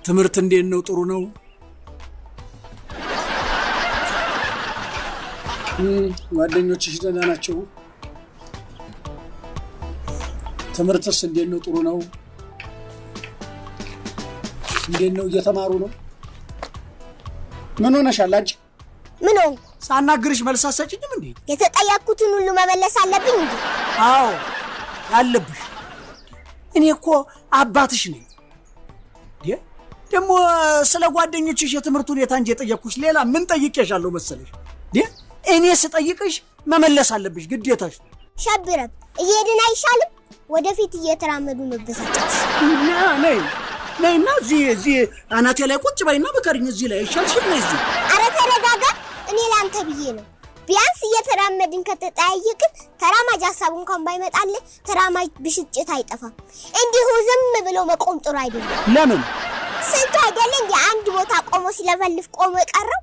ትምህርት እንዴት ነው? ጥሩ ነው? ጓደኞችሽ ደህና ናቸው? ትምህርትስ እንዴት ነው? ጥሩ ነው? እንዴት ነው? እየተማሩ ነው? ምን ሆነሻል አንቺ? ምን ሆንኩ? ሳናግርሽ መልስ አትሰጪኝም እንዴ? የተጠየቅኩትን ሁሉ መመለስ አለብኝ እንዴ? አዎ አለብሽ። እኔ እኮ አባትሽ ነኝ። ደግሞ ስለ ጓደኞችሽ የትምህርት ሁኔታ እንጂ የጠየቅኩሽ ሌላ ምን ጠይቄሻለሁ መሰለሽ? እኔ ስጠይቅሽ መመለስ አለብሽ፣ ግዴታሽ ነው። ሸብረብ እየሄድን አይሻልም? ወደፊት እየተራመዱ መበሳጨት። ነይና እዚህ አናቴ ላይ ቁጭ በይና በከርኝ እዚህ ላይ አይሻልሽም? ነይ እዚህ። ኧረ ተረጋጋ። እኔ ላንተ ብዬ ነው። ቢያንስ እየተራመድን ከተጠያየቅን ተራማጅ ሀሳብ እንኳን ባይመጣልህ ተራማጅ ብሽጭት አይጠፋም። እንዲሁ ዝም ብሎ መቆም ጥሩ አይደለም። ለምን? ስንቱ አይደለ እንደ አንድ ቦታ ቆሞ ሲለፈልፍ ቆሞ የቀረው።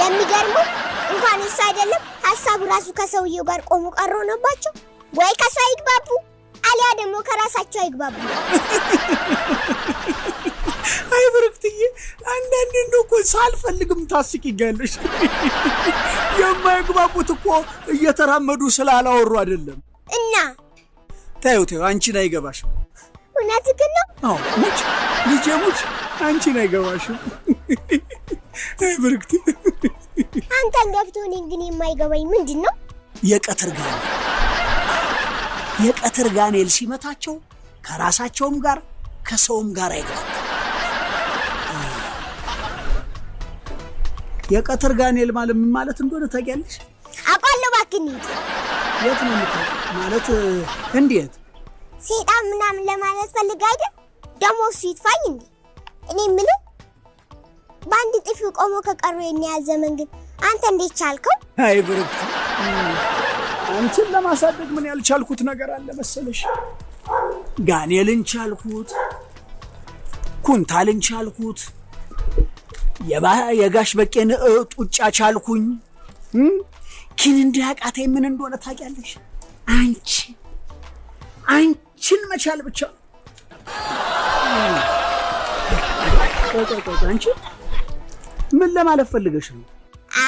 የሚገርመው እንኳን እሱ አይደለም ሀሳቡ ራሱ ከሰውየው ጋር ቆሞ ቀሮ ነባቸው። ወይ ከሷ ይግባቡ አሊያ ደግሞ ከራሳቸው አይግባቡ። አይ ብርክትዬ፣ አንዳንዴ እንደው እኮ ሳልፈልግም ታስቂኛለሽ። የማይግባቡት እኮ እየተራመዱ ስላላወሩ አይደለም። እና ታዩ አንቺን አይገባሽም። እውነትህን ነው? አዎ ሙች ልጄ ሙች፣ አንቺን አይገባሽም። አይ ብርክት፣ አንተን ገብቶህ እኔን ግን የማይገባኝ ምንድን ነው? የቀትር ጋኔል ሲመታቸው ከራሳቸውም ጋር ከሰውም ጋር አይገባም። የቀትር ጋኔል ማለት ምን ማለት እንደሆነ ታውቂያለሽ? አውቃለሁ። እባክህ እንሂድ። የት ነው የምታውቂው? ማለት እንዴት? ሴጣን ምናምን ለማለት ፈልግ አይደል? ደግሞ እሱ ይጥፋኝ እንዴ? እኔ የምልህ በአንድ ጥፊ ቆሞ ከቀሩ የሚያህል ዘመን ግን አንተ እንዴት ቻልከው? አይ ብርክት፣ አንቺን ለማሳደግ ምን ያልቻልኩት ነገር አለ መሰለሽ? ጋኔልን ቻልኩት፣ ኩንታልን ቻልኩት፣ የጋሽ በቄን ጡጫ ቻልኩኝ። ግን እንዲያቃተኝ ምን እንደሆነ ታውቂያለሽ? አንቺን መቻል ብቻ። አንቺ ምን ለማለት ፈልገሽ ነው?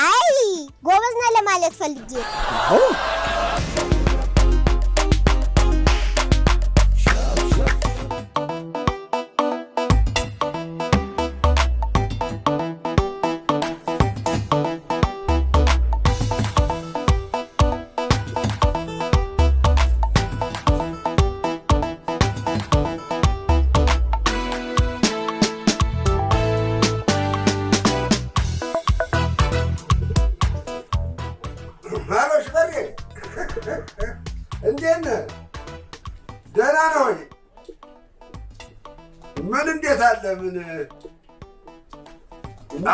አይ ጎበዝ ነህ ለማለት ፈልጌ። እንዴት ነህ? ደህና ነው ወይ? ምን እንዴት አለ? ምን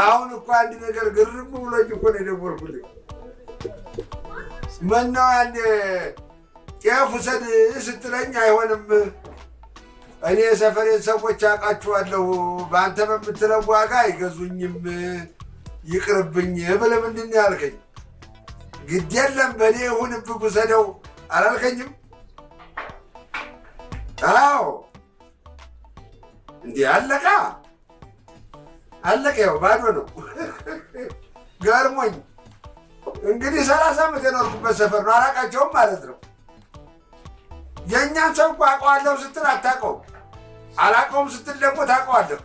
አሁን እኮ አንድ ነገር ግርም ብሎኝ እኮ ነው የደወልኩልህ። ምነው አንዴ ጤፍ ውሰድ ስትለኝ አይሆንም፣ እኔ ሰፈሬን ሰዎች አውቃቸዋለሁ፣ በአንተ በምትለው ዋጋ አይገዙኝም፣ ይቅርብኝ ብለህ ምንድን ነው ያልከኝ? ግድ የለም በእኔ ይሁንብህ ውሰደው አላልከኝም? አዎ እንዲህ አለቃ ያው ባዶ ነው። ገርሞኝ እንግዲህ 30 ዓመት የኖርኩበት ሰፈር ነው፣ አላቃቸውም ማለት ነው። የእኛን ሰው እኮ አውቀዋለሁ ስትል አታውቀውም፣ አላውቀውም ስትል ደግሞ ታውቀዋለህ።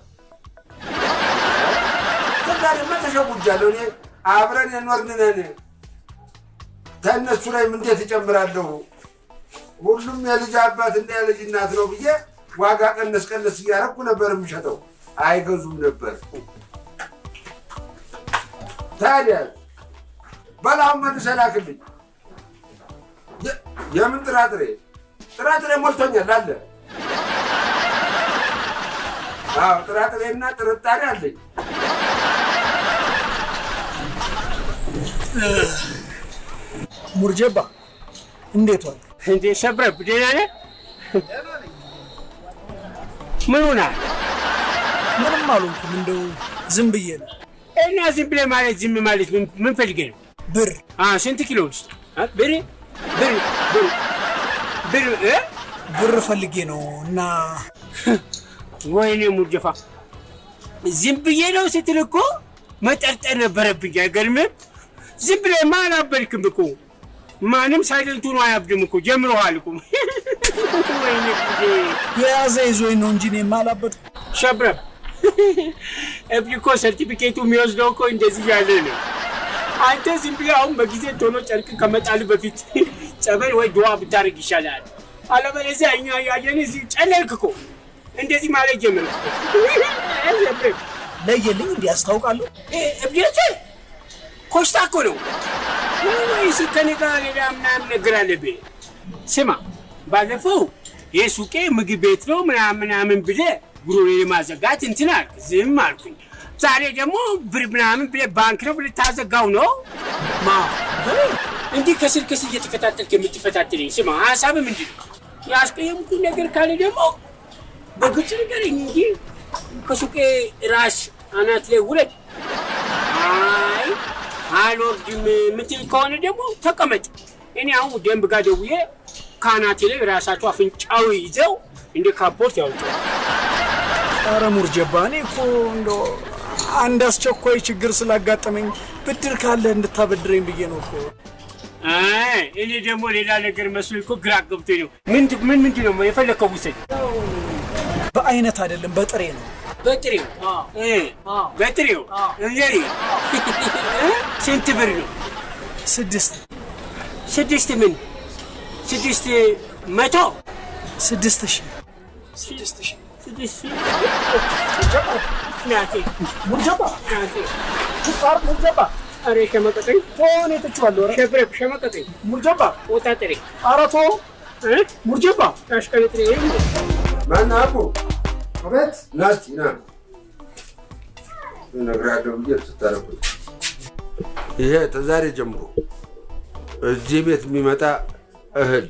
ተዳሪማ ተሸጉጃለሁ እኔ አብረን የኖርን ነን። ተነሱ ላይ ምን እንዴት እጨምራለሁ? ሁሉም የልጅ አባት እና የልጅ እናት ነው ብዬ ዋጋ ቀነስ እያደረኩ ነበር የምሸጠው፣ አይገዙም ነበር። ታዲያ በላም መልሰህ ላክልኝ። የምን ጥራጥሬ ሞልቶኛል አለ። አዎ ጥራጥሬና ጥርጣሬ አለኝ። ሙርጀባ እንዴት ዋል? እንዴ ሸብረብ ደህና ነህ? ምን ሆነሃል? ምንም አልሆንኩም፣ እንደው ዝም ብዬ ነው። እና ዝም ብለህ ማለት ዝም ማለት ምን ፈልገህ ነው? ብር ስንት ኪሎ ውስጥ ብር ፈልጌ ነው። እና ወይኔ ሙርጀፋ ዝም ብዬ ነው ስትል እኮ መጠርጠር ነበረብኝ። አይገርምም? ዝም ብለህ ማን አበልክም እኮ ማንም ሳይለንቱ ነው አያብድም እኮ ጀምረዋል እኮ። ወይኔ የያዘ ይዞኝ ነው እንጂ እኔ ማላበድ ሸብረብ እብድ እኮ ሰርቲፊኬቱ የሚወስደው እኮ እንደዚህ ያለ ነው። አንተ ዝም ብለህ አሁን በጊዜ ቶሎ ጨርቅ ከመጣል በፊት ጸበል ወይ ዱዓ ብታደርግ ይሻላል። አለበለዚያ እኛ ያየን እዚህ ጨለልክ እኮ እንደዚህ ማለት ጀመርክ። ለየልኝ እንዲያስታውቃለሁ። እብድ ኮስታ እኮ ነው ወይስ ከኔ ጋር ሌላ ምናምን ነገር አለብህ? ስማ ባለፈው የሱቄ ምግብ ቤት ነው ምናምን ብለህ ጉሮሮዬ ማዘጋት እንትን አልክ፣ ዝም አልኩኝ። ዛሬ ደግሞ ብር ምናምን ብለህ ባንክ ነው ብለህ ታዘጋው ነው እንዲህ ከስር ከስር እየተከታተልክ የምትፈታተለኝ። ስማ ሀሳብህ ምንድን ነው? ያስቀየምኩህ ነገር ካለ ደግሞ በግልጽ ንገረኝ እንጂ ከሱቄ ራስ አናት ላይ ውረድ። አይ አልወርድም የምትል ከሆነ ደግሞ ተቀመጥ። እኔ አሁን ደንብ ጋር ደውዬ ከአናቴ ላይ ራሳቸው አፍንጫው ይዘው እንደ ካፖርት ያወጡ። ኧረ ሙርጀባ እኔ እኮ እንደው አንድ አስቸኳይ ችግር ስላጋጠመኝ ብድር ካለ እንድታበድረኝ ብዬ ነው እኮ። እኔ ደግሞ ሌላ ነገር መስሎኝ እኮ ግራ ገብቶኝ ነው። ምንድን ነው የፈለከው? ውሰድ። በአይነት አይደለም በጥሬ ነው። በጥሬው? በጥሬው እንጀሪ ስንት ብር ነው? 6 ምን 600? 6000 ሙርጀባ አሬ ሸመቀጠኝ ቶኔ ተችዋለሁ። ሸመቀጠኝ ሙርጀባ ወጣጥሬ አራቶ ሙርጀባ አሽቀጥሬ ማን አቦ አቤት ናስቲ ና እነግራለሁ ብዬ ስታረቁት ይሄ ተዛሬ ጀምሮ እዚህ ቤት የሚመጣ እህል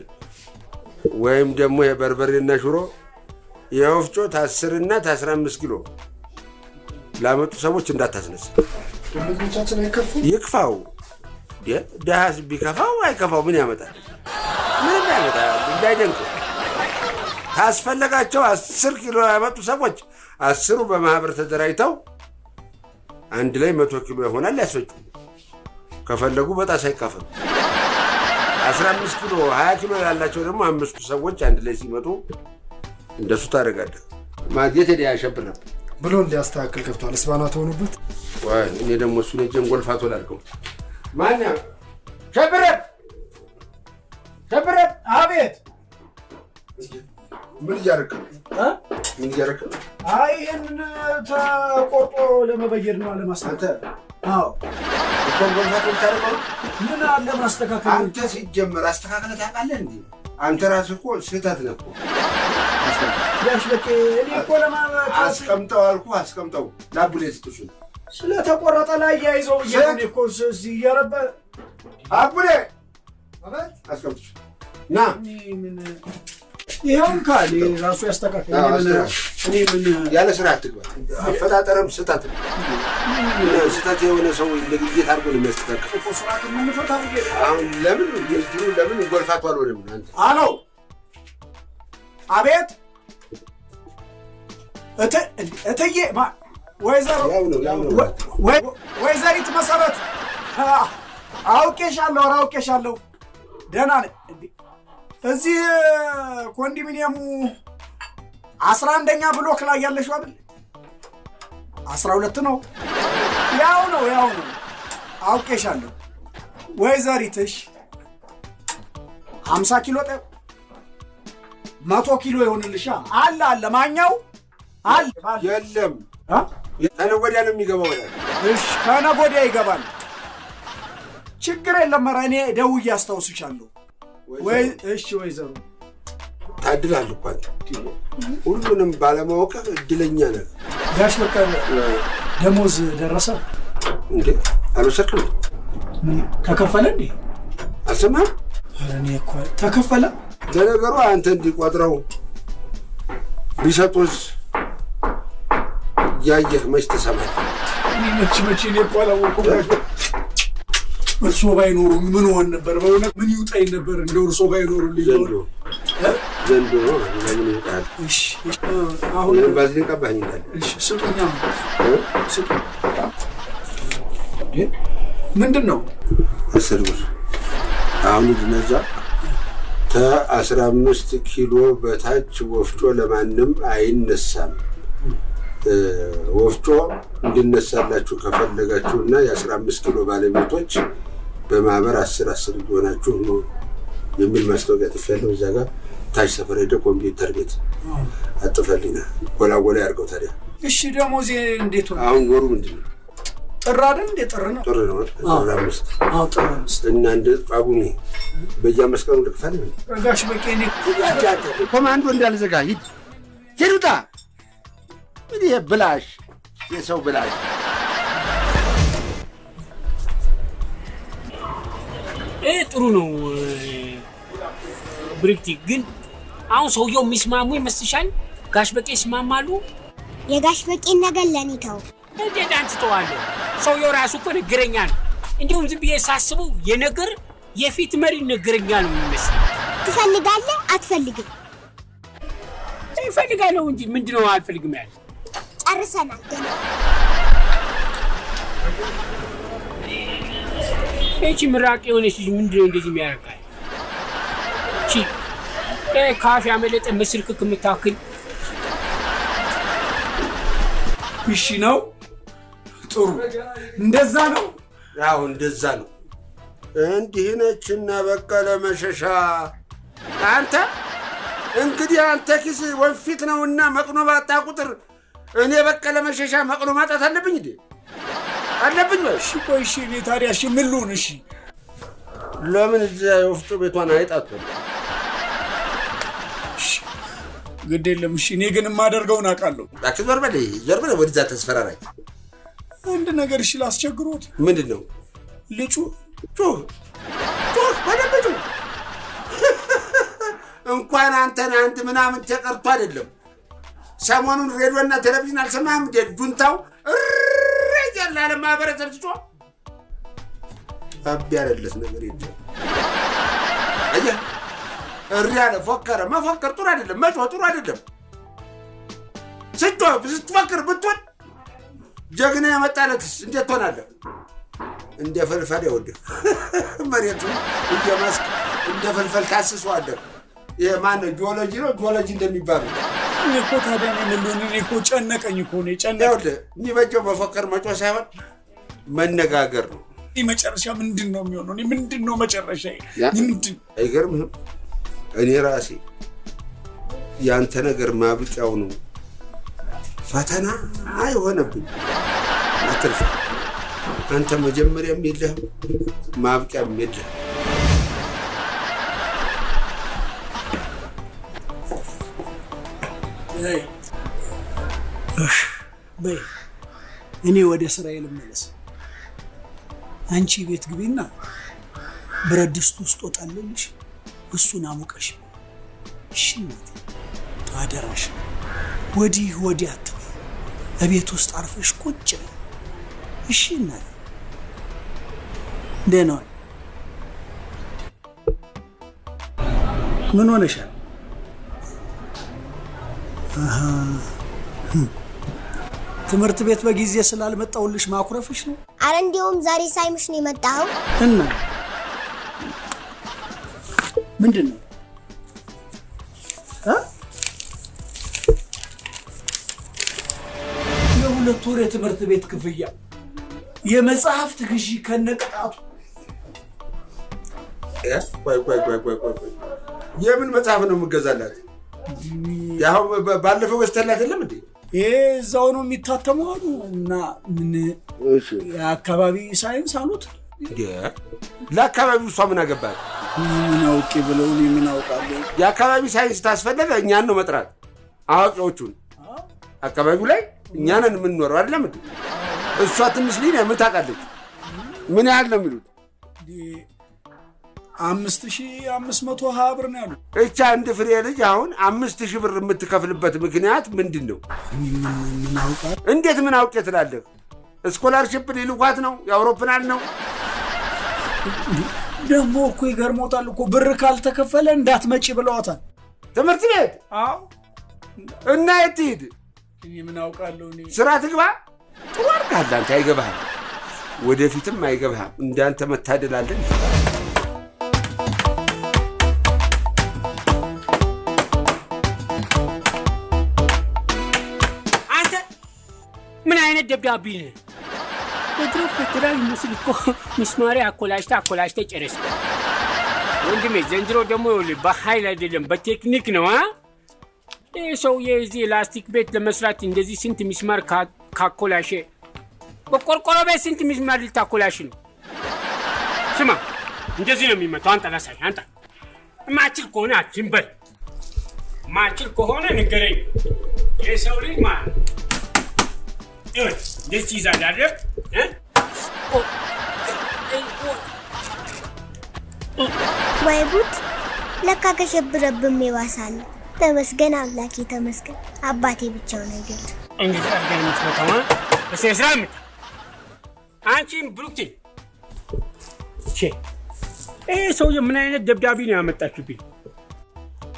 ወይም ደግሞ የበርበሬና ሽሮ የወፍጮ 10 እና 15 ኪሎ ላመጡ ሰዎች እንዳታስነሳ። ደንበኞቻችን አይከፉ ይክፋው። ደሃስ ቢከፋው አይከፋው ምን ያመጣል? ምን ያመጣል? እንዳይደንቁ ታስፈለጋቸው 10 ኪሎ ያመጡ ሰዎች 10ሩ በማህበር ተደራጅተው አንድ ላይ 100 ኪሎ ይሆናል ያስፈጩ። ከፈለጉ በጣሳ አይካፈሉ። 15 ኪሎ 20 ኪሎ ያላቸው ደግሞ 5 ሰዎች አንድ ላይ ሲመጡ እንደሱ ታደርጋለህ። ማግኘት ያሸብር ነበር ብሎ እንዲያስተካክል ከፍቷል። እስባናት ሆኑበት ወይ እኔ ደግሞ እሱ ለጀን ጎልፋቶ ላልከው ማን ሸብረ አቤት ምን እያደረክ ነው? ምን እያደረክ ነው? አይ ይሄንን ተቆርጦ ለመበየድ ነው ለማስተካከል። አዎ ጎልፋቶ ታደርገው ምን አለ ማስተካከል። አንተ ሲጀመር አስተካክለህ ታውቃለህ እንዴ? አንተ ራስህ እኮ ስህተት ነህ እኮ። ያሽ በቃ እኔ እኮ አስቀምጠው አልኩህ፣ አስቀምጠው ላቡሌ ስትሹ ስለተቆረጠ ላይ ያይዘው ይሄን እኮ እዚህ እያረበ አቡሌ አቤት አስቀምጥሽ ና ምን ይሄን ካለ ራሱ ያስተካክል። እኔ ምን ያለ ስራ አትግባ። አፈጣጠረም ስህተት ነው። ስህተት የሆነ ሰው ለግዴታ አድርጎ ነው የሚያስተካክል እኮ ስራት ምን ፈታው ይሄ አሁን ለምን ጎልፋቱ አልወደም አንተ አሎ አቤት እትዬ ወይዘሪት መሰረት አውቄሻለሁ። ደህና ነኝ። እዚህ ኮንዶሚኒየሙ 11ኛ ብሎክ ላይ ያለሽው አይደል? 12 ነው። ያው ነው አውቄሻለሁ። ወይዘሪትሽ 50 ኪሎ 100 ኪሎ ይሆንልሻ? አለ ማኛው አለ የለም ከነገ ወዲያ ነው የሚገባው። እሺ ከነገ ወዲያ ይገባል። ችግር የለም። ኧረ እኔ ደውዬ አስታውስሻለሁ። ወይ እሺ ወይዘሮ ታድላለህ እኮ አንተ ሁሉንም ባለማወቅህ እድለኛ ነህ። ጋሽ በቀለ ደሞዝ ደረሰ እንዴ? አልወሰድክም? ተከፈለ እንዴ? አልሰማህም? ኧረ እኔ እኮ ተከፈለ። ለነገሩ አንተ እንዲቆጥረው ቢሰጡስ ያየህ መች ተሰማህ? እኔ መች እኔ እኮ አላወኩም። እርሶ ባይኖሩ ምን ሆን ነበር? በእውነት ምን ይውጣኝ ነበር እንደው እርሶ ባይኖሩ ልጅ ዘንዶ ነው ለምን ይጣል? እሺ አሁን ባዝሊን ቀባኝ ይላል። እሺ ስጡኛ ስጡ። ምንድን ነው? 10 ብር አሁን ድነዛ ከ15 ኪሎ በታች ወፍጮ ለማንም አይነሳም። ወፍጮ እንዲነሳላችሁ ከፈለጋችሁና የ15 ኪሎ ባለቤቶች በማህበር 10 ሆናችሁ ነው የሚል ማስታወቂያ ጥፋለሁ። እዛ ጋር ታች ሰፈር ሄደ ኮምፒውተር ቤት አጥፈልኝና ጎላጎላ ያርገው ታዲያ። እሺ ደሞዜ እንዴት ነው? አሁን ወሩ ምንድነው? ጥር አይደል እንዴ? ጥር ነው። ጥር ነው። ጥር 5 ጥር 5 እና እንደ ጳጉሜ በየመስቀሉ ልክፈል ነው። ጋሽ በቄኔ ኮማንዶ እንዳልዘጋ ሂድ ሂዱታ። ምን ይሄ ብላሽ የሰው ብላሽ። ጥሩ ነው ብሪክቲ። ግን አሁን ሰውየው የሚስማሙ ይመስልሻል? ጋሽ በቄ ይስማማሉ? የጋሽ በቄን ነገር ለኔ ተው። እንዴት አንተ ተዋለህ? ሰውየው ራሱ እኮ ነገረኛ ነው። እንዲሁም ዝም ብዬ ሳስበው የነገር የፊት መሪ ነገረኛ ነው የሚመስለው። ትፈልጋለህ? አትፈልግም? እፈልጋለሁ እንጂ ምንድነው አልፈልግም ያለ? ጨርሰናል ገና። እቺ ምራቅ የሆነች ልጅ ምንድነው እንደዚህ የሚያረጋል? እቺ ካፌ አመለጠ መስልክ የምታክል። እሺ ነው ጥሩ። እንደዛ ነው። ያው እንደዛ ነው። እንዲህ ነችና በቀለ መሸሻ። አንተ እንግዲህ አንተ ኪስ ወንፊት ነውና መቅኖ ባጣ ቁጥር እኔ በቀለ መሸሻ መቅኖ ማጣት አለብኝ እንዴ? አለብኝ ወይ? እሺ ቆይ እሺ እኔ ታዲያ እሺ ምን ልሁን? እሺ ለምን እዚያ የወፍጮ ቤቷን አይጣጡ? ግድ የለም። እሺ እኔ ግን የማደርገውን አውቃለሁ። እባክህ ዞር በል ወደዛ ተስፈራራኝ። አንድ ነገር እሺ ላስቸግሮት። ምንድን ነው? ልጩ ጮህ በደንብ ጮህ። እንኳን አንተን አንድ ምናምን ተቀርቶ አይደለም። ሰሞኑን ሬዲዮና ቴሌቪዥን አልሰማህም እንዴ? ጁንታው እያለ ለማህበረሰብ ሲጮህ አቢ ያለለት ነገር የለም። አየህ እሪ ያለ ፎከረ። መፎከር ጥሩ አይደለም፣ መጮህ ጥሩ አይደለም። ስትፎክር ብትሆን ጀግና የመጣለትስ እንዴት ትሆናለህ? እንደ ፈልፈል ይወድህ መሬቱን እየማስክ እንደ ፈልፈል ታስሰዋለህ። ይሄ ማነው? ጂኦሎጂ ነው። ጂኦሎጂ እንደሚባለው እኔ እኮ ታዲያ እኔ እኮ ጨነቀኝ እኮ ነው ጨነቀኝ። የሚበጀው መፎከር መጮህ ሳይሆን መነጋገር ነው። መጨረሻ ምንድን ነው የሚሆነው? ምንድን ነው መጨረሻ? ምንድን አይገርምህም? እኔ ራሴ ያንተ ነገር ማብቂያው ነው ፈተና አይሆነብኝ። አትልፋ። አንተ መጀመሪያም የለህም ማብቂያም የለህም። በይ እኔ ወደ ስራዬ ልመለስ። አንቺ ቤት ግቢና ብረት ድስት ውስጥ ወጣልልሽ እሱን አሙቀሽ። እሺ እናቴ አደራሽ። ወዲህ ወዲህ አትበይ። እቤት ውስጥ አርፈሽ ቁጭ በይ። እሺ እናቴ ደህና ዋይ። ምን ሆነሻል? ትምህርት ቤት በጊዜ ስላልመጣሁልሽ ማኩረፍሽ ነው? አረ እንዲያውም ዛሬ ሳይምሽ ነው የመጣኸው። እና ምንድን ነው የሁለት ወር የትምህርት ቤት ክፍያ፣ የመጽሐፍት ግዢ ከነቅጣቱ። ቆይ የምን መጽሐፍ ነው የምገዛላት? ያው ባለፈው ገዝተላት የለም እንዴ? ይሄ እዛው ነው የሚታተመው አሉ። እና ምን የአካባቢ ሳይንስ አሉት። ለአካባቢው እሷ ምን አገባት? ምን አውቄ ብለው እኔ ምን አውቃለሁ? የአካባቢ ሳይንስ ታስፈለገ እኛን ነው መጥራት፣ አዋቂዎቹን። አካባቢው ላይ እኛንን የምንኖረው አይደለም እንዴ? እሷ ትንሽ ልጅ ምን ታውቃለች? ምን ያህል ነው የሚሉት? 5520 ብር ነው ያሉት። እቻ አንድ ፍሬ ልጅ አሁን 5000 ብር የምትከፍልበት ምክንያት ምንድን ነው? ምን አውቃለሁ? እንዴት ምን አውቄ ትላለህ? ስኮላርሺፕ ሊልኳት ነው? የአውሮፕላን ነው? ደግሞ እኮ ይገርሞታል እኮ ብር ካልተከፈለ እንዳትመጪ ብለዋታል። ትምህርት ቤት? አዎ። እና የት ትሂድ? እኔ ምን አውቃለሁ? እኔ ስራ ትግባ። ጥሩ አድርገሃል አንተ። አይገባህም፣ ወደፊትም አይገባህም። እንዳንተ መታደል አለን። አንተ ምን አይነት ደብዳቤ ነህ? የድሮ ፌደራል ይመስል እኮ ሚስማሪ አኮላሽተ ጨረስኩ። ወንድሜ ዘንድሮ ደግሞ በኃይል አይደለም በቴክኒክ ነው። ይህ ሰውዬ እዚህ ላስቲክ ቤት ለመስራት እንደዚህ ስንት ሚስማር ካኮላሽ፣ በቆርቆሮ ቤት ስንት ሚስማር ልታኮላሽ ነው? ስማ እንደዚህ ነው የሚመጣው። አንተ ላሳይ። አንተ ማችል ከሆነ አትንበል፣ ማችል ከሆነ ንገረኝ። የሰው ልጅ ማለት እንደዚህ ይዛል አይደል? ወይ ጉድ! ለካ ከሸብረብም ይዋሳል። ተመስገን አምላኬ ተመስገን። አባቴ ብቻውን አይገል እንግዲህ አርገን የምትመጣው በስራም አንቺም ብሩክቲ ይሄ ሰውዬ ምን አይነት ደብዳቤ ነው ያመጣችሁብኝ?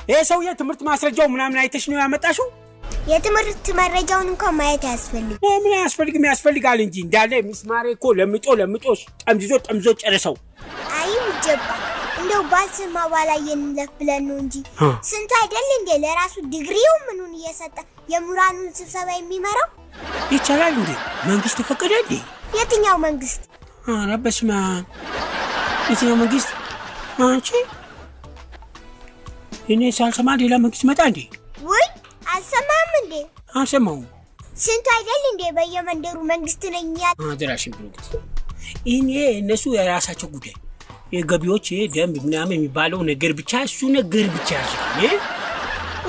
ይሄ ሰውዬ ትምህርት ማስረጃው ምናምን አይተሽ ነው ያመጣሽው? የትምህርት መረጃውን እንኳን ማየት አያስፈልግም። ምን ያስፈልግም? ያስፈልጋል እንጂ እንዳለ ሚስማሬ እኮ ለምጦ ጠምዞ ጨርሰው። አይ ሙጀባ እንደው ባልሰማ ባላየንለፍ ብለን ነው እንጂ ስንት አይደል እንዴ ለራሱ ዲግሪው ምኑን እየሰጠ የሙራኑን ስብሰባ የሚመራው። ይቻላል እንዴ? መንግስት ፈቀደ እንዴ? የትኛው መንግስት? ኧረ በስመ አብ! የትኛው መንግስት? አንቺ እኔ ሳልሰማ ሌላ መንግስት መጣ እንዴ? ወይ አልሰማም እንዴ? አልሰማሁም። ስንት አይደል እንዴ በየመንደሩ መንግስት ነኝ ያለ። አደራሽን ብሩክት፣ እኔ እነሱ የራሳቸው ጉዳይ የገቢዎች ደንብ ምናምን የሚባለው ነገር ብቻ እሱ ነገር ብቻ ያለው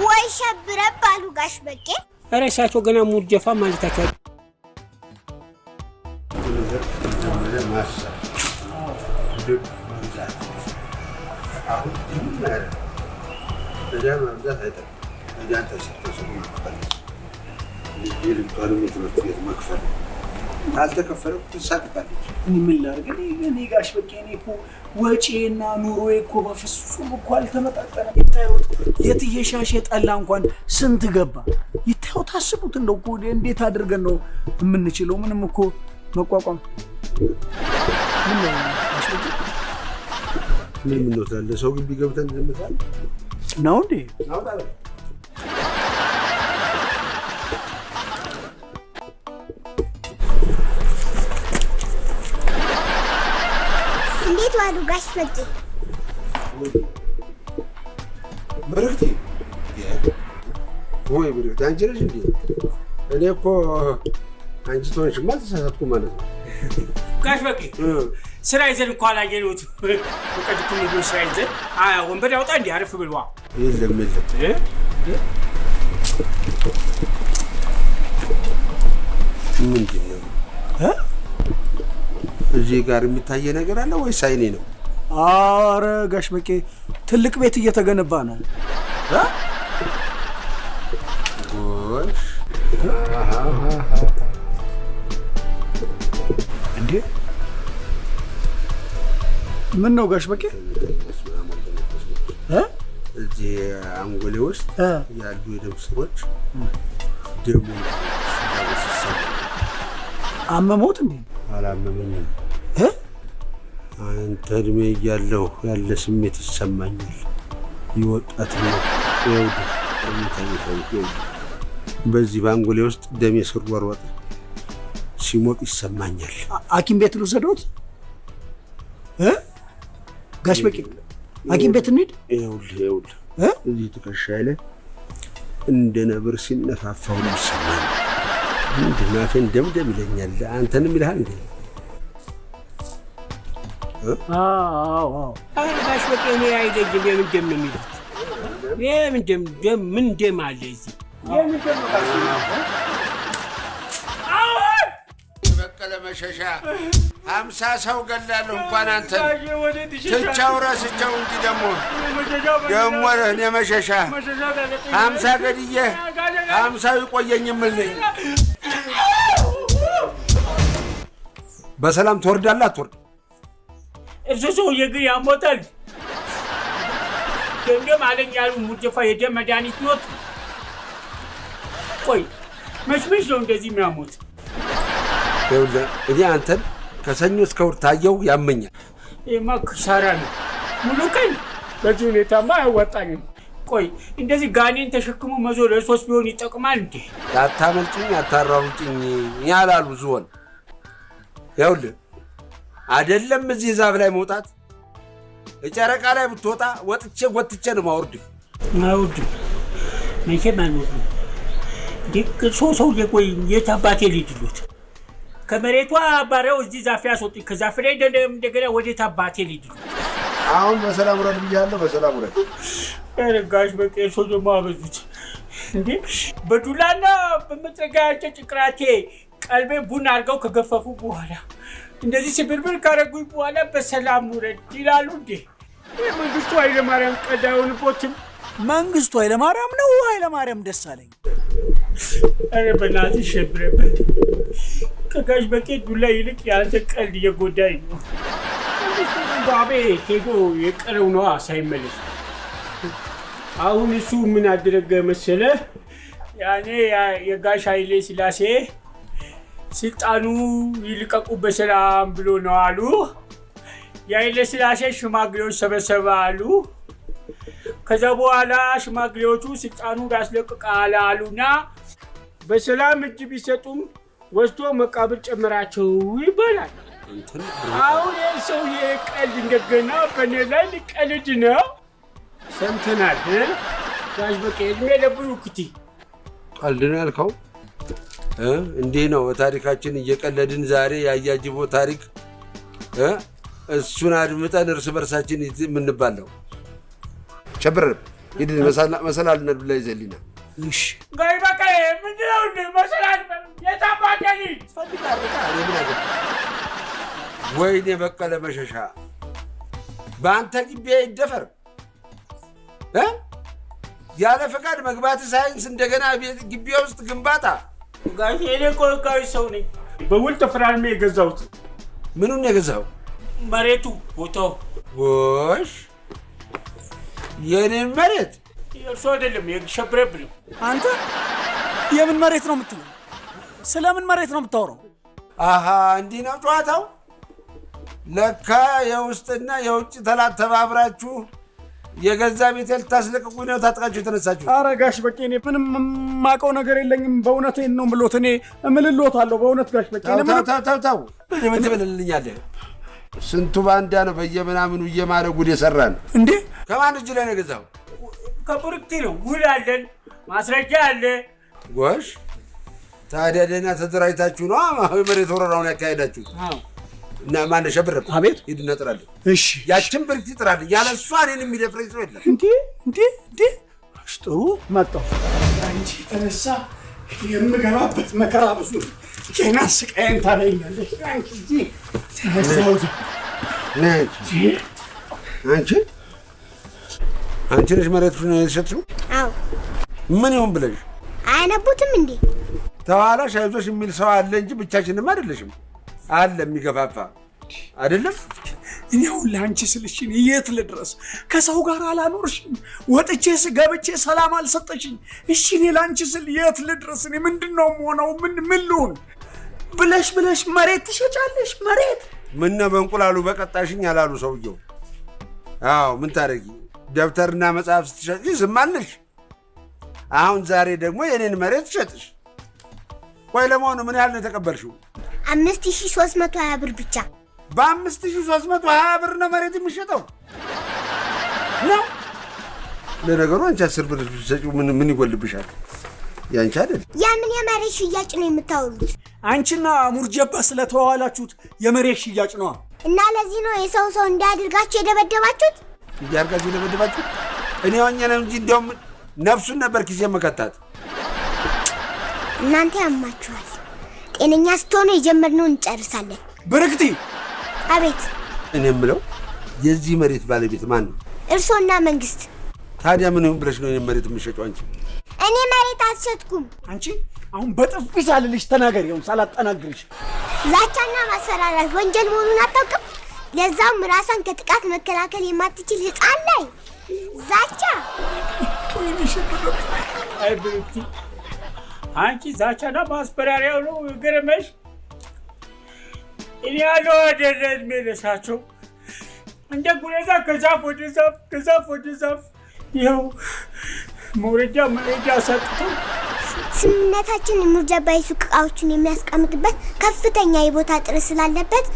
ወይ ሸብረብ አሉ ጋሽ በቄ። ኧረ እሳቸው ገና ሙድ ጀፋ ማለታቸው አልተከፈለም ትሳቅቃለች። እኔ ምን ላድርግ? እኔ ጋሽ በቄ እኔ እኮ ወጪና ኑሮዬ እኮ በፍጹም እኮ አልተመጣጠነም። ይታዩት የትየሻሽ ጠላ እንኳን ስንት ገባ ይታዩት። ታስቡት እንደው እኮ እንዴት አድርገን ነው የምንችለው? ምንም እኮ መቋቋም ምን ነው ጋሽ በቄ? ምን ነው ታለ ሰው ግቢ ገብተን እንደምታል ነው እንዴ? እንዴት ዋሉ ጋሽ በቄ? ብርክቲ ወይ ብርክቲ አንቺ ነሽ እንዴ? እኔ እኮ አንቺ ትሆንሽማ ተሳሳትኩ ማለት ነው። ጋሽ በቄ ስራ ይዘን እኮ አላየነውት። ወቀድኩ ነው ስራ ይዘን ወንበር ያውጣ እንዴ? አረፍ ብልዋ። የለም ምንድን ነው እዚህ ጋር የሚታየ ነገር አለ ወይስ አይኔ ነው? አረ ጋሽ በቄ ትልቅ ቤት እየተገነባ ነው። ጎሽ እንዴ ምን ነው ጋሽ በቄ? እዚህ አንጎሌ ውስጥ ያሉ የደም ስሮች ደሙ አመሞት እንዴ? አላመመኝም። አንተ እድሜ እያለሁ ያለ ስሜት ይሰማኛል። ይወጣትነት በዚህ በአንጎሌ ውስጥ ደሜ ሲሯሯጥ ሲሞቅ ይሰማኛል። ሐኪም ቤት ልውሰዶት ጋሽ በቄ? ሐኪም ቤት እንሂድ። ይኸውልህ እዚህ ትከሻዬ ላይ እንደ ነብር ሲነፋፋው ይሰማኛል። ምንድን ነው አፌን ደምደም ይለኛል። አንተንም ይልሃል እንዴ? አዎ ጋሽ በቄ እኔ አይደለም። የምን ደም ነው የሚሉት? የምን ደም ምን ደም አለ እዚህ? የምን ደም ነው ጋሽ በቀለ መሸሻ 50 ሰው ገላለሁ እንኳን አንተ ትቻው ረስቸው እንጂ ደግሞ እኔ መሸሻ 50 ገድዬ 50 ይቆየኝ የምልኝ። በሰላም ትወርዳለህ አትወርድ? እርሱ ሰውዬ ግን ያሞታል። ደም አለኝ ያሉ ሙርጀፋ የደም መድኃኒት ኖት። ቆይ መች ነው እንደዚህ የሚያሞት? ይኸውልህ እኔ አንተን ከሰኞ እስከ እሑድ ታየው ያመኛል። ይሄማ ክሳራ ነው። ሙሉ ቀን በዚህ ሁኔታማ አያዋጣኝም። ቆይ እንደዚህ ጋኔን ተሸክሞ መዞር ለሶስት ቢሆን ይጠቅማል እንዴ? አታመልጭኝ አታራሩጭኝ ያላሉ ዝሆን። ይኸውልህ አይደለም እዚህ ዛፍ ላይ መውጣት ጨረቃ ላይ ብትወጣ ወጥቼ ጎትቼ ነው የማወርድህ። አይወርድም፣ መቼም አይወርድም። ሰው የቆይ የት አባቴ ልጅሎት ከመሬቷ አባሪያው እዚህ ዛፍ ያስወጡኝ፣ ከዛፍ ላይ እንደገና ወዴት አባቴ ልጅሎት። አሁን በሰላም ውረድ ብያለሁ፣ በሰላም ውረድ። ጋሽ በቄ ሰው ደግሞ አበዙት እንዴ! በዱላና በመጥረጊያ ጭቅራቴ ቀልቤ ቡና አድርገው ከገፈፉ በኋላ እንደዚህ ስብርብር ካረጉኝ በኋላ በሰላም ውረድ ይላሉ እንዴ? መንግስቱ ኃይለማርያም ቀልድ አይሆንቦትም? መንግስቱ ኃይለማርያም ነው ኃይለማርያም ደሳለኝ? ኧረ በእናትህ ሸብረበት። ከጋሽ በቄ ዱላ ይልቅ የአንተ ቀልድ እየጎዳኝ ነው። ባቤ ሄዶ የቀረው ነዋ ሳይመለስ። አሁን እሱ ምን አደረገ መሰለህ? ያኔ የጋሽ ኃይሌ ሥላሴ ስልጣኑ ይልቀቁ በሰላም ብሎ ነው አሉ። የኃይለ ሥላሴ ሽማግሌዎች ሰበሰበ አሉ። ከዛ በኋላ ሽማግሌዎቹ ስልጣኑ ያስለቅቃል አሉና በሰላም እጅ ቢሰጡም ወስዶ መቃብር ጨመራቸው ይባላል። አሁን የሰውዬ ቀልድ እንደገና በእኔ ላይ ሊቀልድ ነው። ሰምተናል። ጋሽ በቄ እድሜ ለብሩክቲ። ቀልድ ነው ያልከው? እንዲህ ነው በታሪካችን እየቀለድን ዛሬ ያያጅቦ ታሪክ እሱን አድምጠን እርስ በርሳችን የምንባለው። ሸብር ሂድ መሰላል ነድ ብላ ይዘሊና። እሺ ጋይ በቃ ምንድነው እንዴ መሰላል የታባቀኒ ወይኔ በቀለ መሸሻ በአንተ ግቢ ይደፈር ያለ ፈቃድ መግባት ሳይንስ እንደገና ግቢ ውስጥ ግንባታ። ጋሽ እኔ ቆርቃዊ ሰው ነኝ። በውል ተፈራርሜ የገዛሁት። ምኑን የገዛው? መሬቱ ቦታው። ጎሽ የኔን መሬት? የእርሱ አይደለም የሸብረብ ነው። አንተ የምን መሬት ነው የምትለው? ስለምን መሬት ነው የምታወራው? አሃ እንዲህ ነው ጨዋታው። ለካ የውስጥና የውጭ ጠላት ተባብራችሁ የገዛ ቤቴል ታስለቅቁኝ ነው ታጥቃችሁ የተነሳችሁ። ኧረ ጋሽ በቄ እኔ ምንም የማውቀው ነገር የለኝም። በእውነቴን ነው የምልዎት። እኔ እምልልዎታለሁ በእውነት ጋሽ በቄ። ተው ምን ትበልልኛለህ? ስንቱ ባንዳ ነው በየምናምኑ እየማለ ጉድ የሰራን እንዴ! ከማን እጅ ላይ ነው የገዛው? ከብሩክቲ ነው። ውል አለን፣ ማስረጃ አለ። ጎሽ ታዲያ ደህና ተደራጅታችሁ ነው መሬት ወረራውን ያካሄዳችሁ? እና ማን ሸብር? አቤት ሂድና ጥራልኝ። እሺ ያችን ብርክቲ ጥራልኝ። ያለ እሷ እኔን የሚደፍረኝ ሰው የለም። እንዴ ጥሩ መጣሁ። አንቺ ተነሳ የምገባበት መከራ ብዙ ገና ስቃይን ታለኛለሽ። አንቺ እዚህ ተነሳሁት። አንቺ ነሽ መሬቱን የሸጥሽው? አዎ። ምን ይሁን ብለሽ አያነቡትም እንዴ? ተዋላሽ አይዞሽ የሚል ሰው አለ እንጂ ብቻሽንም አይደለሽም። አለ የሚገፋፋ አይደለም። እኔ አሁን ለአንቺ ስልሽ የት ልድረስ? ከሰው ጋር አላኖርሽም። ወጥቼ ገብቼ ሰላም አልሰጠሽኝ። እሺ እኔ ለአንቺ ስል የት ልድረስ? እኔ ምንድነው የምሆነው? ምን ልሁን? ብለሽ መሬት ትሸጫለሽ? መሬት ምን ነው በእንቁላሉ በቀጣሽኝ አላሉ ሰውየው። አዎ ምን ታረጊ? ደብተርና መጽሐፍ ስትሸጪ ዝም አለሽ። አሁን ዛሬ ደግሞ የኔን መሬት ሸጥሽ። ቆይ ለመሆኑ ምን ያህል ነው የተቀበልሽው? 5320 ብር ብቻ። በ5320 ብር ነው መሬት የሚሸጠው ነው? ለነገሩ አንቺ 10 ብር ብትሰጪው ምን ይጎልብሻል? ያንቺ አይደል? ያምን የመሬት ሽያጭ ነው የምታወሩት? አንቺና ሙርጀባ ስለተዋዋላችሁት የመሬት ሽያጭ ነው። እና ለዚህ ነው የሰው እንዳያድርጋችሁ የደበደባችሁት? እንዲያርጋችሁ የደበደባችሁት? እኔ ሆኜ ነው እንጂ እንደውም ነፍሱን ነበር ኪሴ መከታት። እናንተ ያማችኋል። ጤነኛ ስትሆኑ የጀመርነውን እንጨርሳለን። ብርክቲ። አቤት። እኔ የምለው የዚህ መሬት ባለቤት ማን ነው? እርሶና መንግስት። ታዲያ ምን ይሁን ብለሽ ነው እኔ መሬት የምትሸጪው? አንቺ እኔ መሬት አልሸጥኩም። አንቺ አሁን በጥፊ ሳልልሽ ተናገሪ። አሁን ሳላጠናግርሽ። ዛቻና ማስፈራራት ወንጀል መሆኑን አታውቅም? ለዛም ራሷን ከጥቃት መከላከል የማትችል ህፃን ላይ ዛቻ አይ ብሩክቲ አንቺ ዛቻና ማስፈራሪያው ነው ገረመሽ? እኔ ያለው አይደለም መለሳቸው እንደ ጉሬዛ ከዛፍ ወደ ዛፍ ይኸው መረጃ ሰጥቶ ስምምነታችን የሙጃባ የሱቅ እቃዎችን የሚያስቀምጥበት ከፍተኛ የቦታ ጥረት ስላለበት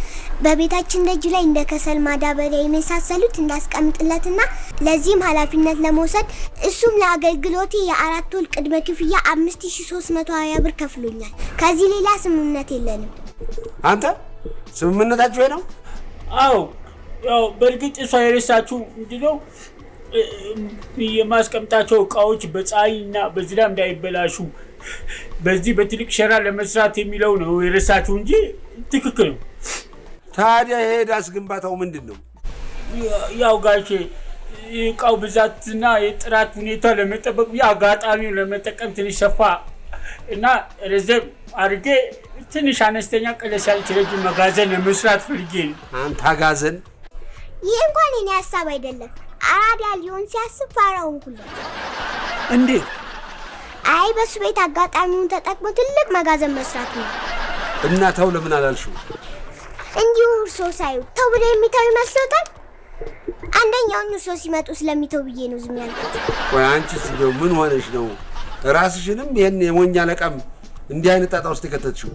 በቤታችን ደጅ ላይ እንደ ከሰል ማዳበሪያ የመሳሰሉት እንዳስቀምጥለትና ለዚህም ኃላፊነት ለመውሰድ እሱም ለአገልግሎቴ የ4 ወር ቅድመ ክፍያ 5320 ብር ከፍሎኛል። ከዚህ ሌላ ስምምነት የለንም። አንተ ስምምነታችሁ ነው? አዎ ያው በእርግጥ እሷ የረሳችሁ ምንድነው የማስቀምጣቸው እቃዎች በፀሐይና በዝናብ እንዳይበላሹ በዚህ በትልቅ ሸራ ለመስራት የሚለው ነው የረሳችሁ እንጂ ትክክል ነው። ታዲያ የዳስ ግንባታው ምንድነው? ያው ጋሼ እቃው ብዛትና የጥራት ሁኔታ ለመጠበቅ አጋጣሚውን ለመጠቀም ትንሽ ሰፋ እና ረዘም አድርጌ ትንሽ አነስተኛ ቀለስ ያለች ረጅም መጋዘን ለመስራት ፈልጌ ነው። አንተ አጋዘን! ይህ እንኳን የኔ ሀሳብ አይደለም። አራዳ ሊሆን ሲያስብ ፋራውን ሁሉ እንዴ! አይ በሱ ቤት አጋጣሚውን ተጠቅሞ ትልቅ መጋዘን መስራት ነው። እና ተው ለምን አላልሽው? እንዲሁ እርሶ ሳዩ ተው ብሎ የሚተው ይመስሎታል? አንደኛውን እርሶ ሲመጡ ስለሚተው ብዬ ነው ዝም ያልኩት። ወይ አንቺስ እንደው ምን ሆነሽ ነው? ራስሽንም ይሄን የሞኛ ለቀም እንዲህ አይነት ጣጣ ውስጥ የከተትሽው?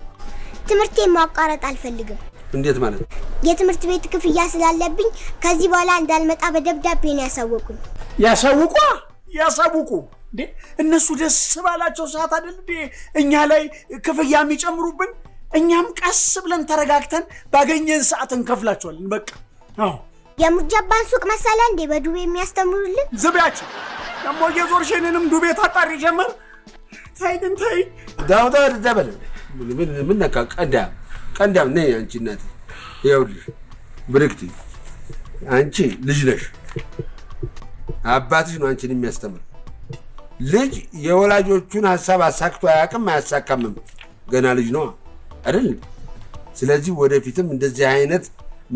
ትምህርቴን ማቋረጥ አልፈልግም። እንዴት ማለት? የትምህርት ቤት ክፍያ ስላለብኝ ከዚህ በኋላ እንዳልመጣ በደብዳቤ ነው ያሳወቁኝ። ያሳውቁ እንዴ? እነሱ ደስ ባላቸው ሰዓት አይደል እንዴ እኛ ላይ ክፍያ የሚጨምሩብን? እኛም ቀስ ብለን ተረጋግተን ባገኘን ሰዓት እንከፍላቸዋለን። በቃ አዎ። የሙጃባን ሱቅ መሰለ እንዴ በዱቤ የሚያስተምሩልን? ዝቢያችን ደሞ የዞርሽንንም ዱቤ ታጣሪ ጀመር። ታይ ግን ታይ ዳውዳ ደበለ ምን ነካ ቀንዳም ነኝ። አንቺ እናት ይኸውልሽ ብርክቲ፣ አንቺ ልጅ ነሽ። አባትሽ ነው አንቺን የሚያስተምር። ልጅ የወላጆቹን ሀሳብ አሳክቶ አያውቅም፣ አያሳካምም። ገና ልጅ ነው አይደል? ስለዚህ ወደፊትም እንደዚህ አይነት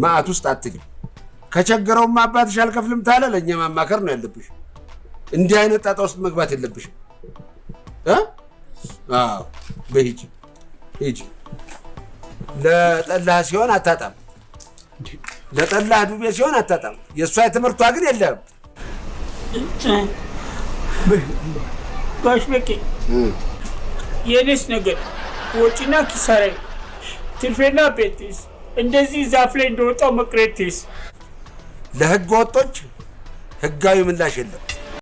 ማዕት ውስጥ አትግቢ። ከቸገረውም አባትሽ አልከፍልም ታለ ለእኛ ማማከር ነው ያለብሽ። እንዲህ አይነት ጣጣ ውስጥ መግባት የለብሽም። አዎ በሂጂ ሂጂ። ለጠላህ ሲሆን አታጣም፣ ለጠላህ ዱቤ ሲሆን አታጣም። የእሷ የትምህርቷ ግን የለም። ጋሽ በቄ የኔስ ነገር ወጪና ኪሳራዬ፣ ትርፌና ቤቴስ እንደዚህ ዛፍ ላይ እንደወጣው መቅረቴስ። ለህገ ወጦች ህጋዊ ምላሽ የለም።